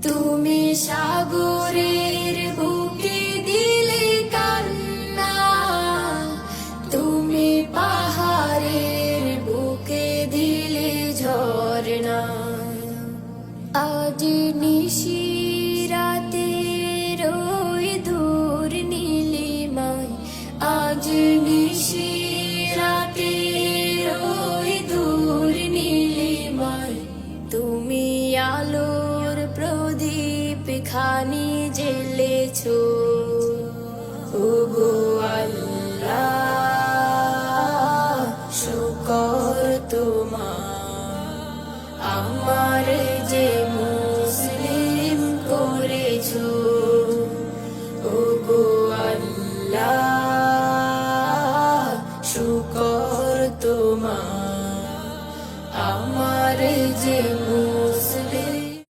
তুমি সাগরের বুকে দিলে কান্না, তুমি পাহাড়ের বুকে দিলে ঝরনা। আজ নিশিরাতে রই দূর নীলিমায়, আজ নিশিরাতে রই দূর নীলিমায়, তুমি আলোর প্রদীপ খানি জ্বেলেছো। ওগো আল্লাহ, শুকর তোমার আমার যে